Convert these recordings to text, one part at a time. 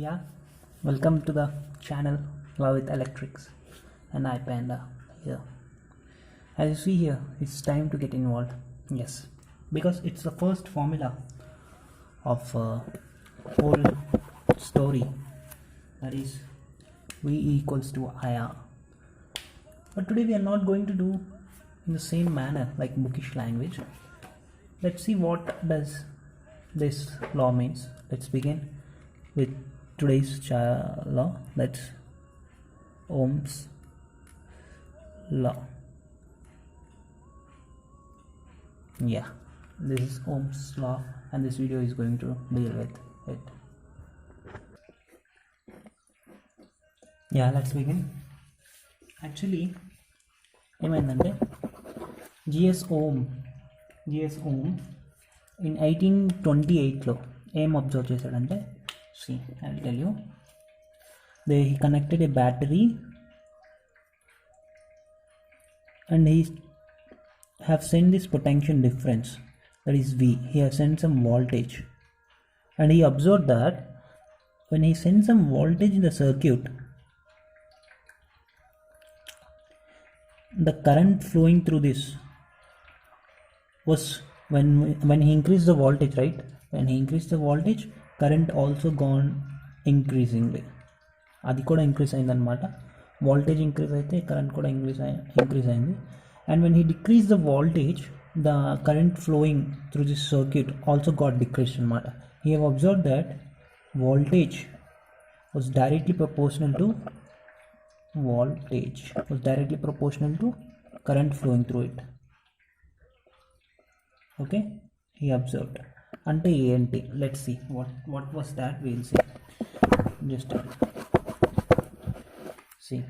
Yeah, welcome to the channel Love with Electrics and iPanda here. As you see here, it's time to get involved. Yes, because it's the first formula of a whole story, that is V equals to IR. But today we are not going to do in the same manner like bookish language. Let's see what does this law means. Let's begin with today's law. That's Ohm's law. Yeah, this is Ohm's law and this video is going to deal with it. Yeah, let's begin. Actually ఏమైందంటే GS ohm in 1828లో ఏం observe చేశాడంటే, see I'll tell you, he connected a battery and he have sent this potential difference, that is V. He has sent some voltage and he observed that when he sends some voltage in the circuit, the current flowing through this was when he increased the voltage, right? When he increased the voltage, current also gone increasingly. అది కూడా increase అయింది అనమాట. Voltage increase అయితే current కూడా increase అయింది. And when he decrease the voltage, the current flowing through this circuit also got decreased అనమాట. He have observe that voltage was directly proportional to current flowing through it. Okay, he observed. Ante enti, let's see what was that. We'll see. Just see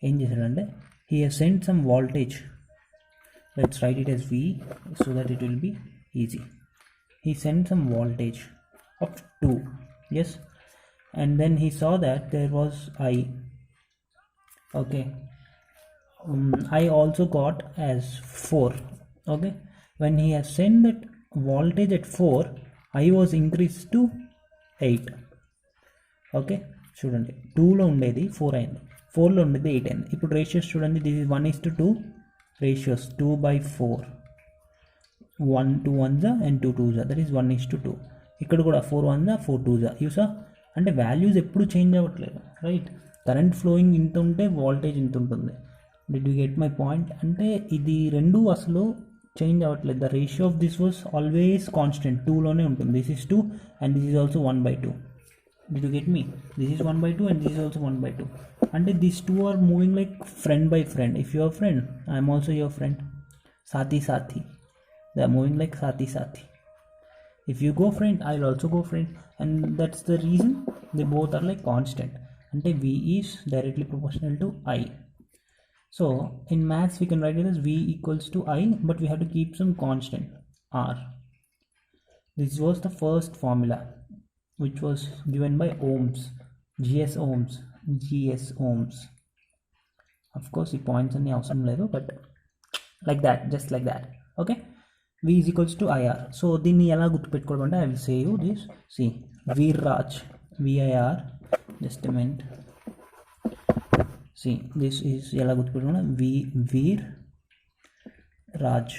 ఏం చేశాడంటే, he has sent some voltage. Let's write it as V so that it will be easy. He sent some voltage of 2, yes, and then he saw that there was I. Okay, I also got as 4. Okay, when he has sent that voltage at 4, I was increased to 8. Okay, చూడండి 2లో ఉండేది 4 అయింది, 4లో ఉండేది 8 అయింది. ఇప్పుడు ratios చూడండి, this is 1:2 ratios 2/4, 1 2 1s and 2 2s, that is 1:2. ఇక్కడ కూడా 4 1s 4 2s. యూసా అంటే వాల్యూస్ ఎప్పుడు చేంజ్ అవ్వట్లేదు, రైట్? కరెంట్ ఫ్లోయింగ్ ఇంత ఉంటే వాల్టేజ్ ఇంత ఉంటుంది. Did you get my point? అంటే ఇది రెండు అసలు చేంజ్ అవ్వట్లేదు. The ratio of this was always constant, 2లోనే ఉంటుంది. This is 2 and this is also 1/2. Did you get me? This is 1/2 and this is also 1/2. And these two are moving like friend by friend. If you are friend, I am also your friend. Sathi. They are moving like Sathi. If you go friend, I will also go friend. And that's the reason they both are like constant. And V is directly proportional to I. So in maths we can write it as V equals to I, but we have to keep some constant R. This was the first formula, which was given by Ohms, GS Ohms. Of course he points in the awesome level, but like that, just like that. Okay, V is equals to IR. So దీన్ని ఎలా గుర్తుపెట్టుకోవాలంటే, I will say you this. See, Viraj, VIR, just a minute. See, this is ఎలా గుర్తుపెట్టుకోవాలంటే, Vir Raj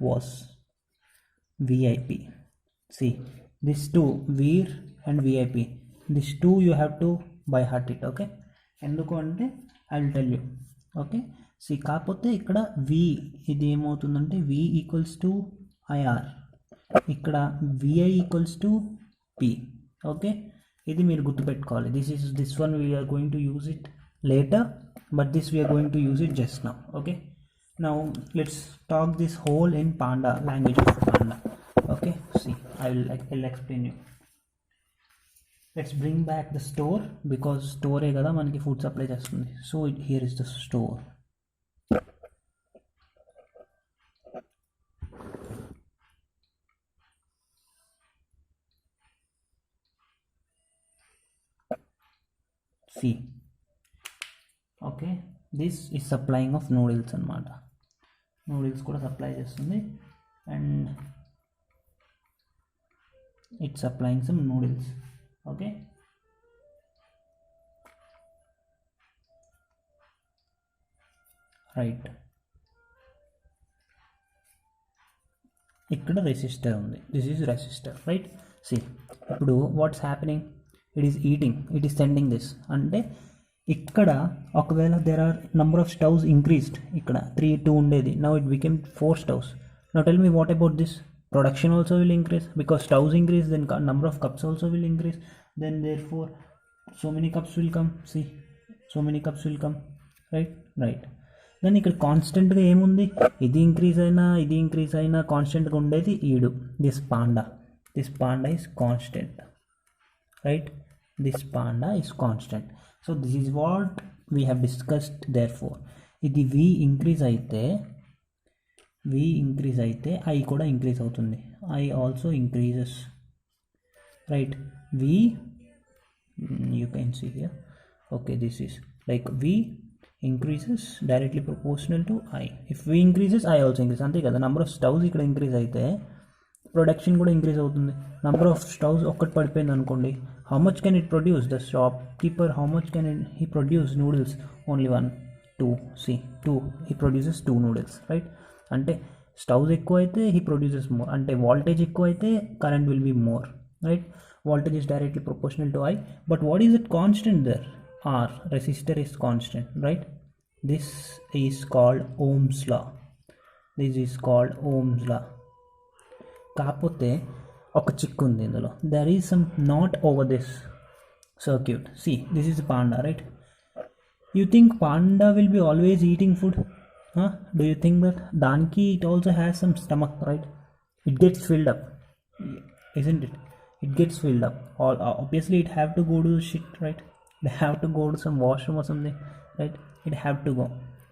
was VIP. See, these two, Veer and VIP, these two you have to by heart it. Okay, ఎందుకు అంటే I will tell you. Okay, see కాకపోతే ఇక్కడ V ఇది ఏమవుతుందంటే V equals to IR, ఇక్కడ VI equals to P. Okay, ఇది మీరు గుర్తుపెట్టుకోవాలి. This one we're going to use it later, but this we're going to use it just now. Okay, now let's talk this whole in panda, language of panda. Okay, see, I'll explain you. Let's bring back the store, because store ఏ కదా మనకి food supply చేస్తుంది. So here is the store. See, okay, this is supplying of noodles అన్నమాట. Noodles కూడా supply చేస్తుంది and it's supplying some noodles. okay. Right, ఇక్కడ resistor ఉంది, this is resistor, right. See ఇప్పుడు what's happening, it is eating, it is sending this. అంటే ఇక్కడ ఒకవేళ there are number of stoves increased, ఇక్కడ 3 2 ఉండేది, now it became 4 stoves. Now tell me what about this, production also will increase because stoves increase, then number of cups also will increase, then therefore so many cups will come, see, so many cups will come, right. Then ఇక్కడ కాన్స్టెంట్గా ఏముంది, ఇది increase అయినా కాన్స్టెంట్గా ఉండేది ఈడు, this panda is constant, right. This panda is constant. So this is what we have discussed. Therefore ఇది V increase అయితే ఐ కూడా ఇంక్రీజ్ అవుతుంది, I also increases, right. V you can see here, okay, this is like V increases directly proportional to I. If V increases, I also increase, అంతే కదా. Number of stoves ఇక్కడ increase అయితే production కూడా increase అవుతుంది. Number of stoves ఒక్కటి పడిపోయింది అనుకోండి, how much can it produce, the shopkeeper how much can he produce noodles, only 1 2, see 2, he produces 2 noodles, right. అంటే స్టవ్స్ ఎక్కువ అయితే హీ ప్రొడ్యూసెస్ మోర్, అంటే వాల్టేజ్ ఎక్కువ అయితే current will be more, right. Voltage is directly proportional to I, but what is it constant there? R, resistor is constant, right. This is called Ohm's law. కాకపోతే ఒక చిక్కు ఉంది ఇందులో, there is some knot over this circuit. See, this is panda, right. You think panda will be always eating food? Do you think that? Danki, it also has some stomach, right? It gets filled up, isn't it? It gets filled up. Obviously it have to go to shit, right? It have to go to some washroom or something, right? It have to go.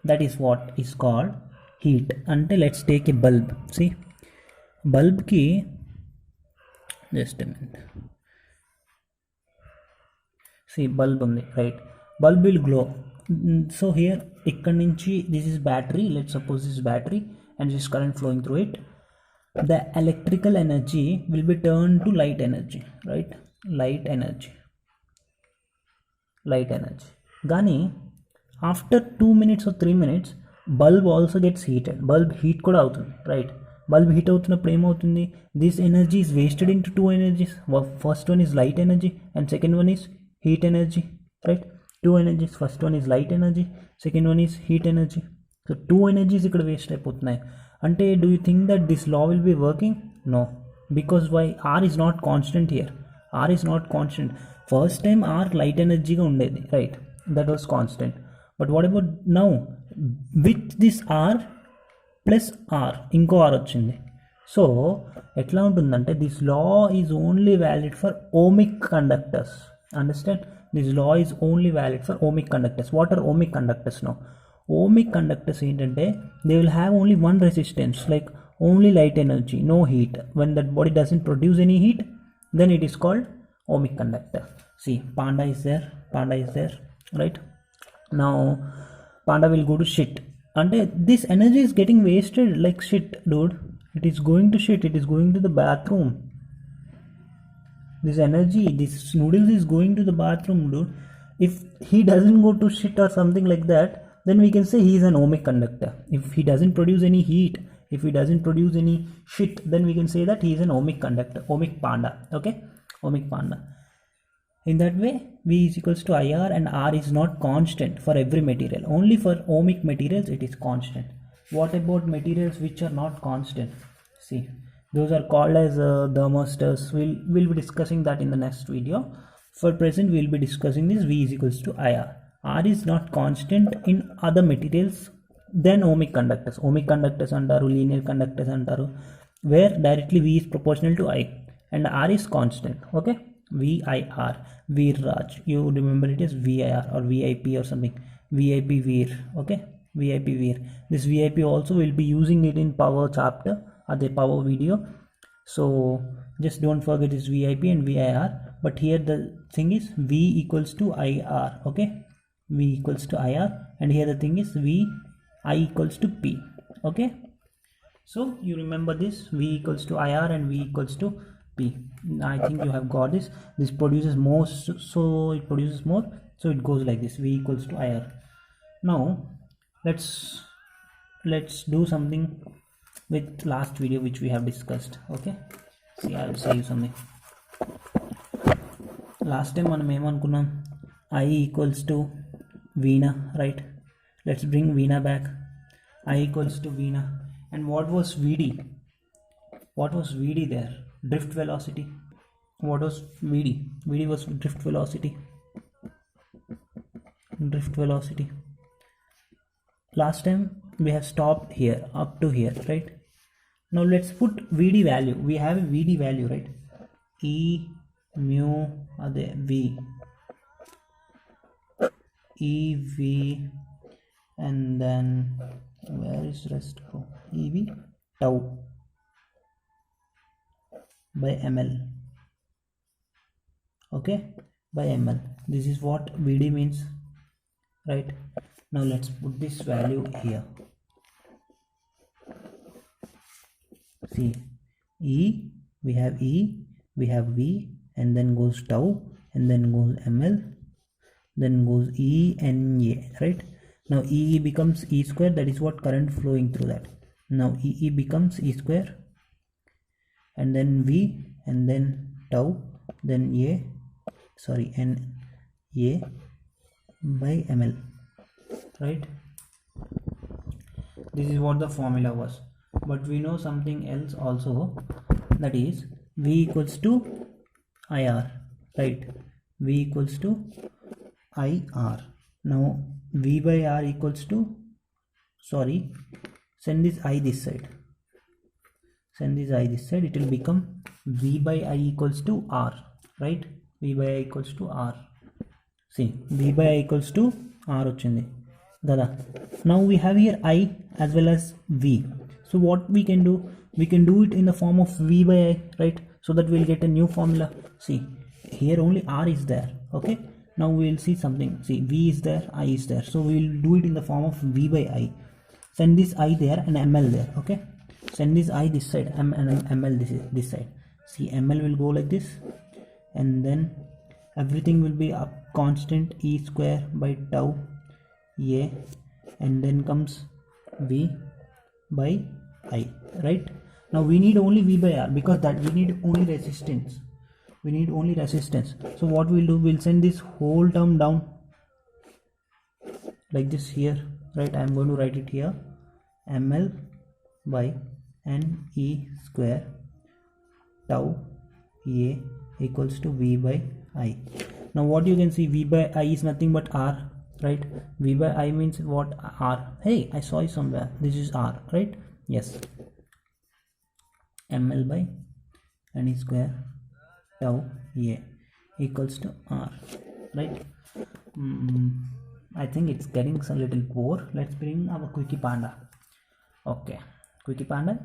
That is what is called heat. Until let's take a bulb. See, bulb ki, just a minute. See, bulb undi, right? Bulb will glow. So here ikkad nunchi, this is battery, let's suppose this is battery and this is current flowing through it. The electrical energy will be turned to light energy, right? Light energy. Gani after 2 minutes or 3 minutes, bulb also gets heated. Bulb heat kuda avutundi, right. Bulb heat avutunnappudu em avutundi, this energy is wasted into 2 energies. First one is light energy and second one is heat energy, right. 2 energies, first one is light energy, second one is heat energy. So 2 energies ikkada waste ayipotunnayi. Ante do you think that this law will be working? No, because why? R is not constant here. R is not constant. First time R light energy ga undedi, right, that was constant. But what about now with this R plus R, inko R ochindi. So etla untundante, this law is only valid for ohmic conductors. Understand? This law is only valid for ohmic conductors. What are ohmic conductors now? Ohmic conductors ఏంటంటే they will have only one resistance, like only light energy, no heat. When that body doesn't produce any heat, then it is called ohmic conductor. See, panda is there, right. Now panda will go to shit, and this energy is getting wasted like shit, dude. It is going to shit, it is going to the bathroom. This energy, this noodles is going to the bathroom, dude. If he doesn't go to shit or something like that, then we can say he is an ohmic conductor. If he doesn't produce any heat, if he doesn't produce any shit, then we can say that he is an ohmic conductor, ohmic panda, okay, ohmic panda. In that way, V is equals to IR, and R is not constant for every material. Only for ohmic materials it is constant. What about materials which are not constant? See, those are called as thermistors. We'll be discussing that in the next video. For present, we'll be discussing this V is equals to IR. R is not constant in other materials than ohmic conductors. Ohmic conductors antaru, linear conductors antaru, where directly V is proportional to I, and R is constant, okay. VIR, Viraj, you remember it as VIR or VIP or something, VIP Vir, okay, VIP Vir. This VIP also will be using it in power chapter or the power video, so just don't forget this VIP and VIR. But here the thing is V equals to IR, okay, V equals to IR, and here the thing is I equals to P, okay. So you remember this, V equals to IR and V equals to P. I think you have got this. This produces more, so it produces more, so it goes like this, V equals to IR. Now let's do something with last video which we have discussed. Okay, see, I'll say you something. Last time మనం ఏమనుకున్నాం, I equals to Veena, right? Let's bring Veena back. I equals to Veena, and what was VD? What was VD there? Drift velocity. What was VD? VD was drift velocity. Drift velocity. Last time we have stopped here, up to here, right? Now let's put VD value. We have a VD value, right? E mu V EV, and then where is rest? EV tau by ml. Okay, by ml. This is what VD means, right? Now let's put this value here. See, E, we have E, we have V, and then goes tau, and then goes ml, then goes E and A, right? Now EE becomes E square, that is what current flowing through that. Now EE becomes E square, and then V, and then tau, then N A by ml, right? This is what the formula was, but we know something else also, that is V equals to IR, right? V equals to IR. Now V by R equals to, sorry, send this I this side, send this I this side, it will become V by I equals to R, right? V by I equals to R. See, V by I equals to R ochindi kada. Now we have here I as well as V, so what we can do, we can do it in the form of V by I, right? So that we'll get a new formula. See, here only R is there. Okay, now we'll see something. See, V is there, I is there, so we'll do it in the form of V by I. Send this I there and ml there. Okay, send this I this side, and ml this side. See, ml will go like this, and then everything will be a constant, E square by tau A, and then comes V by I, right? Now we need only V by R, because that we need only resistance. We need only resistance. So what we'll do, we'll send this whole term down like this here, right? I'm going to write it here, ml by n E square tau A equals to V by I. Now what you can see, V by I is nothing but R, right? V by I means what? R. Hey, I saw it somewhere. This is R, right? Yes. ml by n E square tau A equals to R, right? I think it's getting a little poor. Let's bring our Quickie Panda. Okay, Quickie Panda.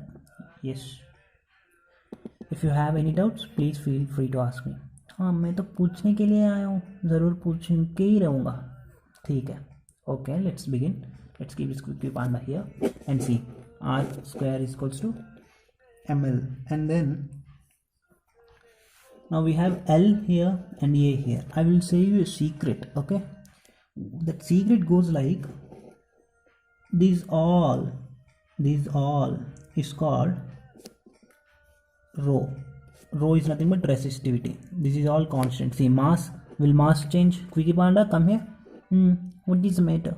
Yes, if you have any doubts, please feel free to ask me. हाँ, मैं तो पूछने के लिए आया हूँ, ज़रूर पूछ के ही रहूँगा, ठीक है? Okay, let's begin. Let's keep this Quickie Panda here and see, R square is equals to ml, and then now we have L here and A here. I will say you a secret. Okay, that secret goes like, these all is called rho. Rho is nothing but resistivity. This is all constant. See, mass, will mass change? Quickie Panda, come here. What is the matter?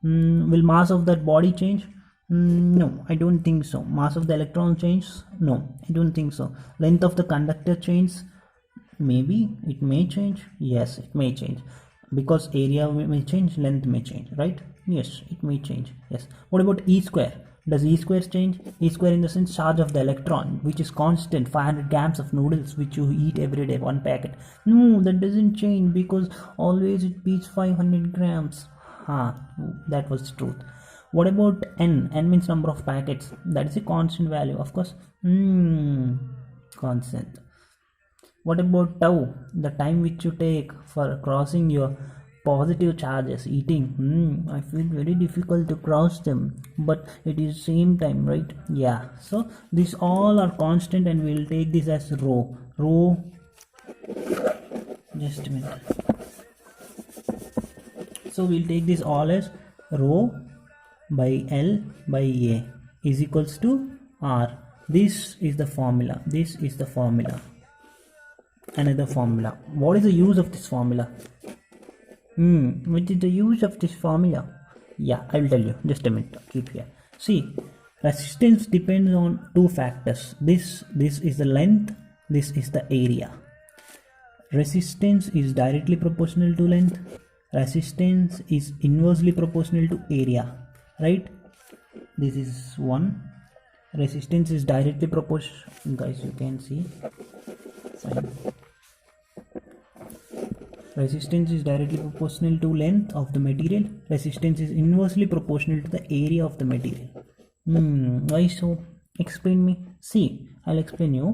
Will mass of that body change? No, I don't think so. Mass of the electron change? No, I don't think so. Length of the conductor change? Maybe it may change. Yes, it may change, because area may change, length may change, right? Yes, it may change. Yes. What about E square? Does E square change? E square in the sense charge of the electron, which is constant, 500 grams of noodles which you eat every day, one packet. No, that doesn't change, because always it beats 500 grams. That was the truth. What about N? N means number of packets. That is a constant value, of course. Constant. What about tau? The time which you take for crossing your positive charges. Eating, I feel very difficult to cross them, but it is same time, right? Yeah, so these all are constant, and we'll take this as rho. Just a minute. So we'll take this all as rho by L by A is equals to R. This is the formula. This is the formula. Another formula. What is the use of this formula? What is the use of this formula? Yeah, I will tell you. Just a minute. Keep here. See, resistance depends on two factors. This is the length. This is the area. Resistance is directly proportional to length. Resistance is inversely proportional to area. Right? This is one. Resistance is directly proportional. Guys, you can see. Fine. Resistance is directly proportional to length of the material. Resistance is inversely proportional to the area of the material. Why so? Explain me. See, I'll explain you.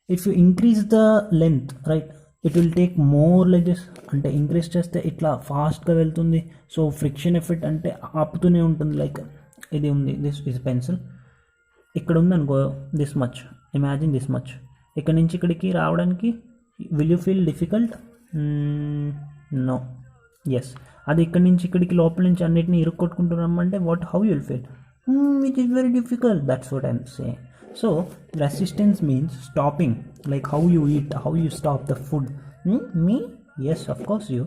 If you increase the length, right, it will take more like this. అంటే increase చేస్తే ఇట్లా ఫాస్ట్గా వెళ్తుంది. So friction effect అంటే ఆపుతూనే ఉంటుంది. Like ఇది ఉంది, this is pencil. ఇక్కడ ఉంది అనుకో, this much, imagine this much. ఇక్కడ నుంచి ఇక్కడికి రావడానికి will you feel difficult? No. Yes. అది ఇక్కడ నుంచి ఇక్కడికి లోపల నుంచి అన్నిటిని ఇరుక్కొట్టుకుంటున్నామంటే how you will feel? It is very difficult. That's what I'm saying. So resistance means stopping, like how you eat, how you stop the food. Me? Yes, of course you.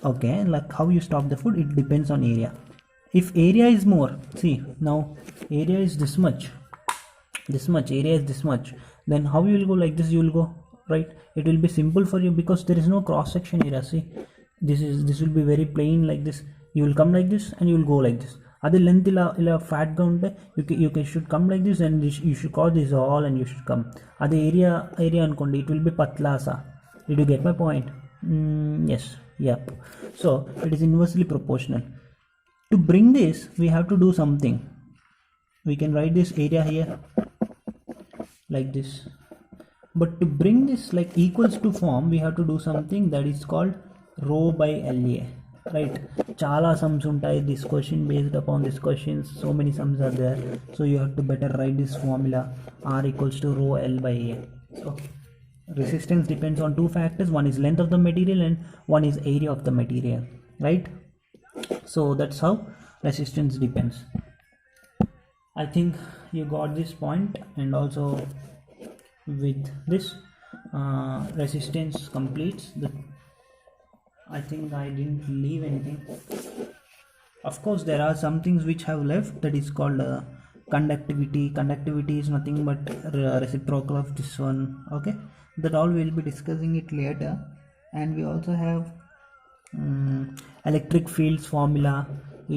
Okay, like how you stop the food, it depends on area. If area is more, see now area is this much, area is this much, then how you will go like this? You will go right. It will be simple for you because there is no cross section area. See, this will be very plain like this. You will come like this and you will go like this. అదే length ఇలా ఫ్యాట్గా ఉంటే you should come like this and you should cause this all and you should come. అదే area అనుకోండి, it will be పత్లాసా. Did you get my point? Yes. Yep. So it is inversely proportional. To bring this, we have to do something. We can write this area here like this, but to bring this like equals to form, we have to do something that is called rho by LA. Right? Chala sums untai. This question based upon this questions, so many sums are there, so you have to better write this formula. R equals to rho L by A. So resistance depends on two factors. One is length of the material and one is area of the material. Right? So that's how resistance depends. I think you got this point, and also with this resistance completes the. I think I didn't leave anything. Of course there are some things which have left, that is called conductivity. Conductivity is nothing but reciprocal of this one. Okay, that all we'll be discussing it later. And we also have electric fields formula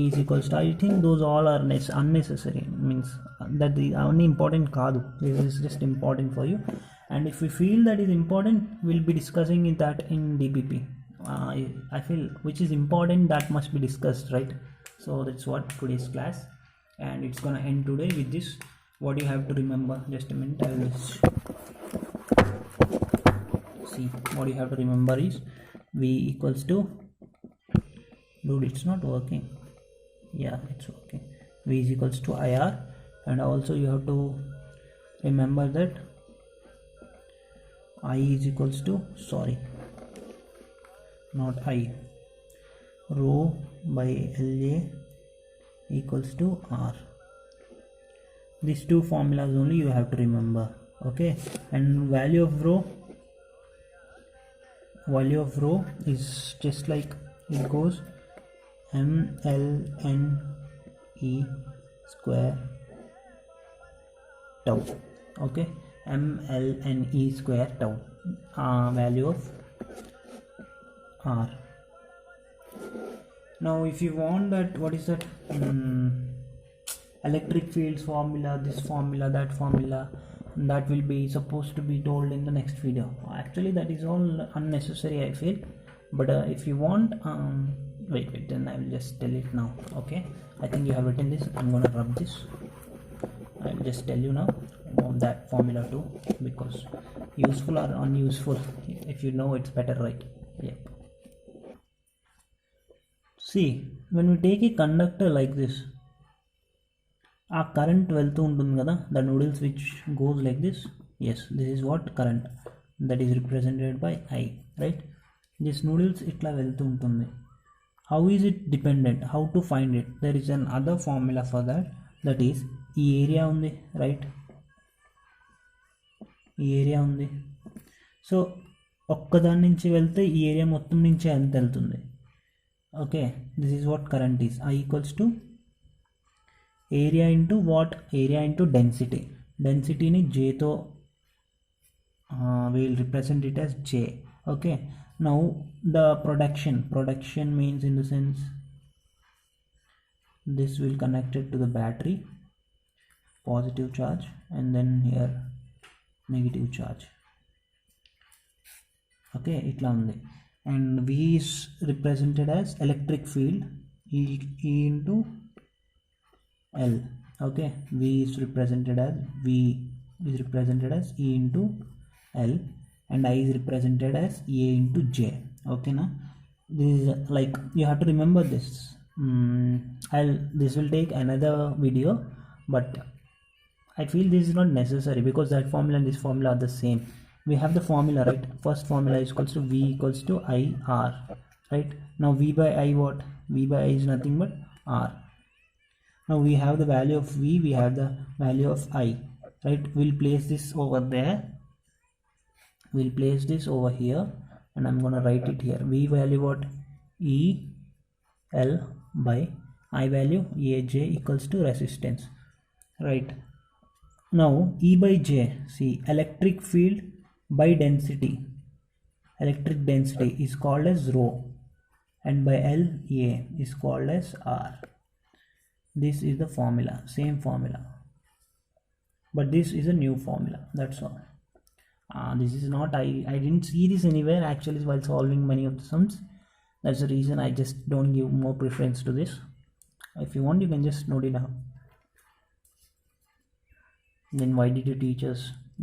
is equals to, I think those all are unnecessary, means that the only important kaadu. This is just important for you, and if we feel that is important, we'll be discussing that in DBP. I feel which is important, that must be discussed, right? So that's what today's class, and it's gonna end today with this. What you have to remember, just a minute, I will see. What you have to remember is V equals to, dude, it's not working. Yeah, it's working. V is equals to IR, and also you have to remember that I is equals to, sorry, not I, rho by LA equals to R. These two formulas only you have to remember. Okay, and value of rho is just like it goes mlne square tau. Okay, mlne square tau, value of R. Now if you want that, what is that, electric fields formula, this formula, that formula, that will be supposed to be told in the next video. Actually that is all unnecessary, I feel, but if you want, wait, then I will just tell it now. Okay, I think you have written this. I'm gonna rub this. I will just tell you now about that formula too, because useful or unuseful, if you know, it's better, right? Yep. See, when we take a conductor like this, ఆ current వెళ్తూ ఉంటుంది కదా, the noodles which goes like this, yes this is what current, that is represented by I, right. This noodles ఇట్లా వెళ్తూ ఉంటుంది. How is it dependent, how to find it, there is another formula for that, that is ఈ area ఉంది, right. ఈ area ఉంది. So ఒక్కదాని నుంచి వెళ్తే ఈ ఏరియా మొత్తం నుంచి ఎంత వెళ్తుంది. Okay, this is what current is. I equals to area into what, area into density. డెన్సిటీని జేతో we'll represent it as J. Okay, now the production means, in the sense, this will connect it to the battery, positive charge, and then here negative charge. Okay, itla undi. And V is represented as electric field, E into L. Okay, V is represented as E into L, and I is represented as A into J. Okay, now this is like, you have to remember this. This will take another video, but I feel this is not necessary because that formula and this formula are the same. We have the formula, right? First formula is equals to V equals to IR, right? Now V by I, what? V by I is nothing but R. Now we have the value of V, we have the value of I, right? We'll place this over there, we'll place this over here, and I'm gonna write it here. V value what? E L by I value AJ equals to resistance, right? Now E by J, see, electric field by density, electric density is called as rho, and by L, A is called as R. This is the formula, same formula, but this is a new formula, that's all. This is not, I didn't see this anywhere actually while solving many of the sums. That's the reason I just don't give more preference to this. If you want, you can just note it down. Then why did you teach us?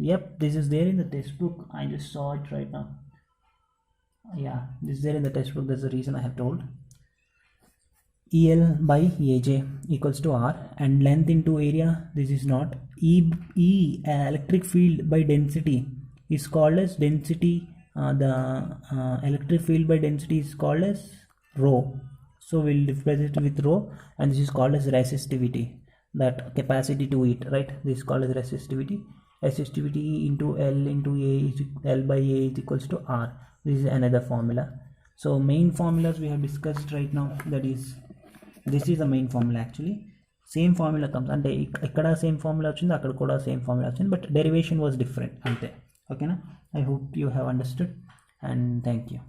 Yep, this is there in the textbook, I just saw it right now. Yeah, this is there in the textbook, that's the reason I have told. EL by AJ equals to R, and length into area, this is not. Electric field by density is called as density, the electric field by density is called as rho, so we'll represent it with rho, and this is called as resistivity, that capacity to it, right? This is called as resistivity. Resistivity into L into A is L by A is equals to R. This is another formula. So main formulas we have discussed right now, that is, this is the main formula actually. Same formula comes, and ikkada same formula vachindi, akkada kuda same formula vachindi, but derivation was different ante. Okay na? I hope you have understood, and thank you.